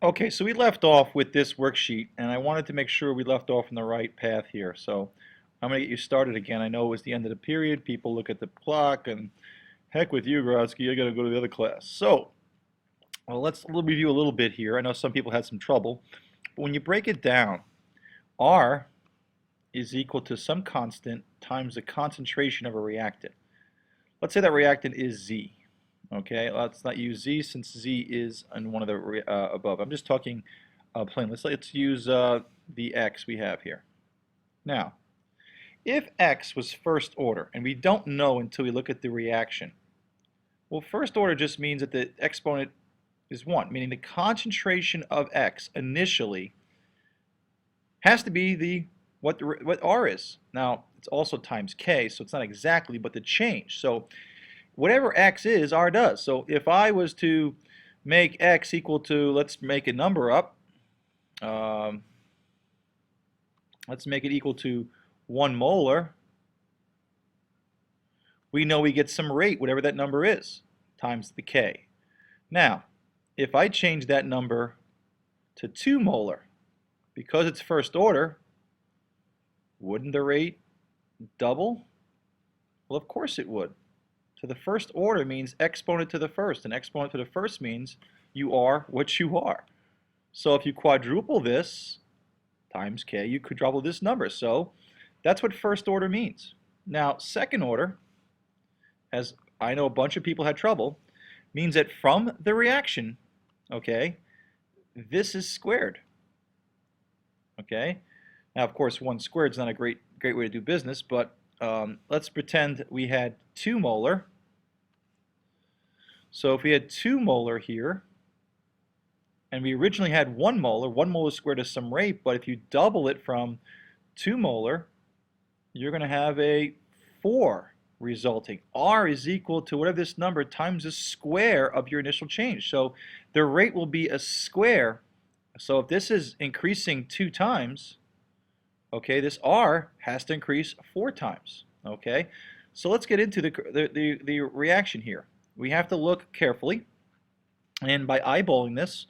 Okay, so we left off with this worksheet, and I wanted to make sure we left off on the right path here. So I'm going to get you started again. I know it was the end of the period. People look at the clock, and heck with you, Grodsky, I got to go to the other class. So, well, let's review a little bit here. I know some people had some trouble. But when you break it down, R is equal to some constant times the concentration of a reactant. Let's say that reactant is Z. Okay, let's not use Z since Z is in one of the above. I'm just talking plain. Let's use the X we have here. Now, if X was first order, and we don't know until we look at the reaction, well, first order just means that the exponent is 1, meaning the concentration of X initially has to be what R is. Now, it's also times K, so it's not exactly, but the change. So whatever X is, R does. So if I was to make X equal to, let's make a number up, um, let's make it equal to 1 molar, we know we get some rate, whatever that number is, times the K. Now, if I change that number to 2 molar, because it's first order, wouldn't the rate double? Well, of course it would. So the first order means exponent to the first, and exponent to the first means you are what you are. So if you quadruple this times K, you quadruple this number. So that's what first order means. Now, second order, as I know a bunch of people had trouble, means that from the reaction, okay, this is squared. Okay? Now, of course, 1 squared is not a great way to do business, but let's pretend we had 2 molar. So if we had 2 molar here, and we originally had 1 molar squared is some rate, but if you double it from 2 molar, you're going to have a 4 resulting. R is equal to whatever this number times the square of your initial change. So the rate will be a square. So if this is increasing 2 times, okay, this R has to increase 4 times. Okay, so let's get into the reaction here. We have to look carefully, and by eyeballing this,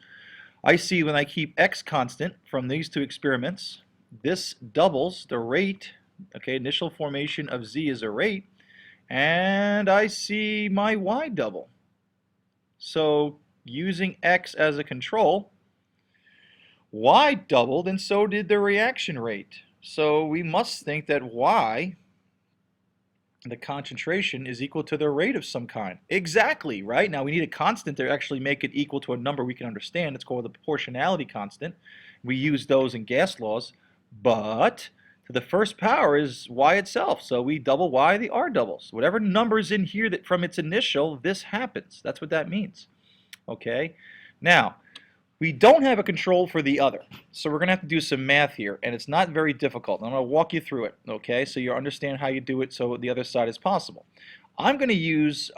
I see when I keep X constant from these 2 experiments, this doubles the rate. Okay, initial formation of Z is a rate, and I see my Y double. So using X as a control, Y doubled, and so did the reaction rate. So we must think that Y, the concentration, is equal to the rate of some kind. Exactly, right? Now we need a constant to actually make it equal to a number we can understand. It's called the proportionality constant. We use those in gas laws, but to the first power is Y itself. So we double Y, the R doubles. Whatever number's in here that from its initial, this happens. That's what that means. Okay? Now, we don't have a control for the other, so we're going to have to do some math here, and it's not very difficult. I'm going to walk you through it, okay, so you understand how you do it so the other side is possible. I'm going to use,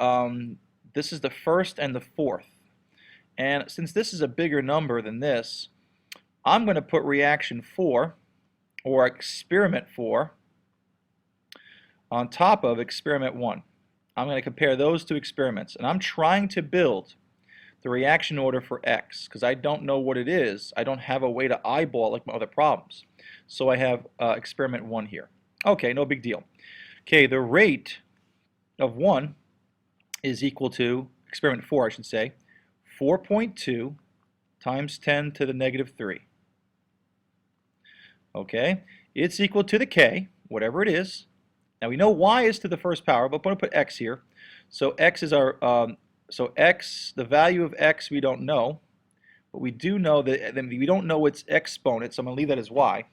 this is the first and the fourth, and since this is a bigger number than this, I'm going to put reaction 4, or experiment 4, on top of experiment 1. I'm going to compare those 2 experiments, and I'm trying to build the reaction order for X, because I don't know what it is. I don't have a way to eyeball like my other problems. So I have experiment 1 here. Okay, no big deal. Okay, the rate of 1 is equal to, experiment 4 I should say, 4.2 times 10 to the negative 3. Okay, it's equal to the K, whatever it is. Now we know Y is to the first power, but I'm going to put X here. So X is our so X, the value of X we don't know, but we do know that we don't know its exponent, so I'm going to leave that as Y.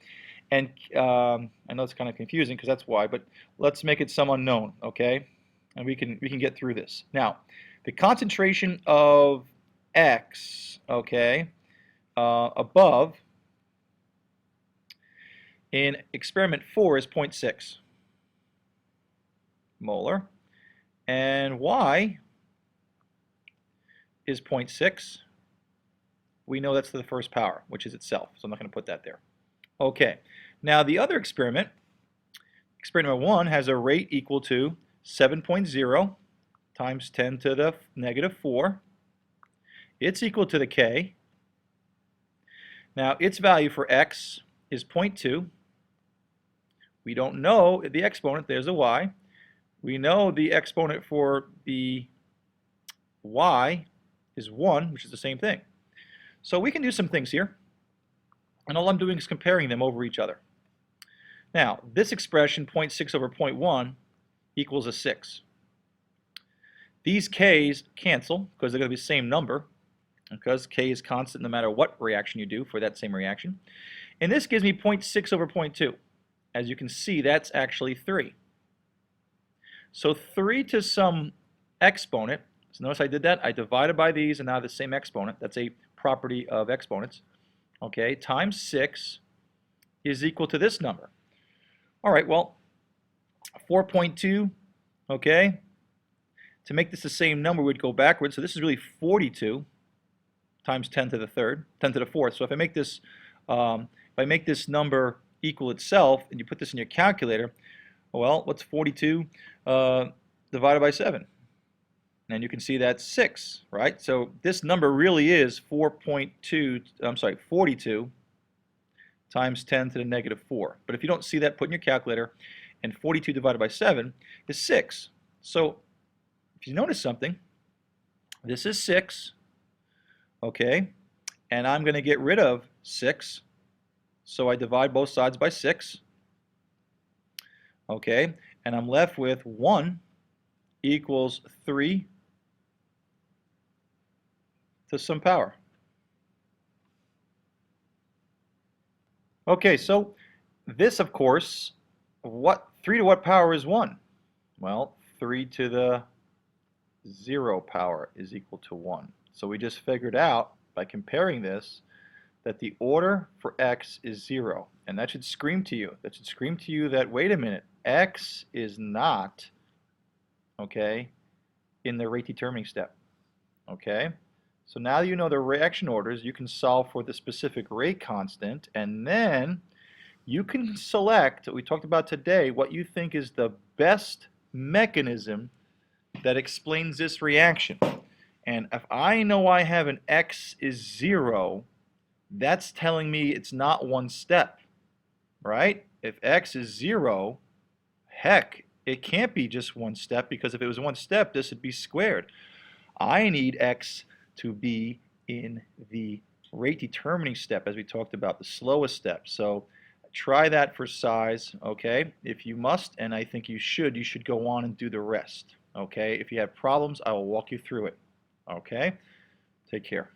And I know it's kind of confusing because that's Y, but let's make it some unknown, okay? And we can get through this. Now, the concentration of X, okay, above in experiment 4 is 0.6 molar, and Y is 0.6. We know that's to the first power, which is itself, so I'm not going to put that there. Okay, now the other experiment, experiment 1, has a rate equal to 7.0 times 10 to the negative 4. It's equal to the K, Now, its value for x is 0.2. We don't know the exponent. There's a y. We know the exponent for the y is 1, which is the same thing. So we can do some things here. And all I'm doing is comparing them over each other. Now, this expression, 0.6 over 0.1, equals a 6. These k's cancel because they're going to be the same number, because k is constant no matter what reaction you do for that same reaction. And this gives me 0.6 over 0.2. As you can see, that's actually 3. So 3 to some exponent, so notice I did that, I divided by these and now the same exponent, that's a property of exponents, okay, times 6 is equal to this number. All right, well, 4.2, okay, to make this the same number, we'd go backwards, so this is really 42 times 10 to the third, 10 to the fourth. So if I make this number equal itself, and you put this in your calculator, well, what's 42 divided by 7? And you can see that's 6, right? So this number really is 42 times 10 to the negative 4. But if you don't see that, put in your calculator, and 42 divided by 7 is 6. So if you notice something, this is 6, okay, and I'm going to get rid of 6, so I divide both sides by 6, okay, and I'm left with 1 equals 3 to some power. Okay, so this, of course, 3 to what power is 1? Well, 3 to the 0 power is equal to 1. So we just figured out by comparing this that the order for x is 0. And that should scream to you. That should scream to you that, wait a minute, x is not, okay, in the rate determining step. Okay? So now you know the reaction orders, you can solve for the specific rate constant, and then you can select, we talked about today, what you think is the best mechanism that explains this reaction. And if I know I have an x is 0, that's telling me it's not one step, right? If x is 0, heck, it can't be just one step, because if it was one step, this would be squared. I need x to be in the rate determining step, as we talked about, the slowest step. So try that for size, okay? If you must, and I think you should go on and do the rest, okay? If you have problems, I will walk you through it, okay? Take care.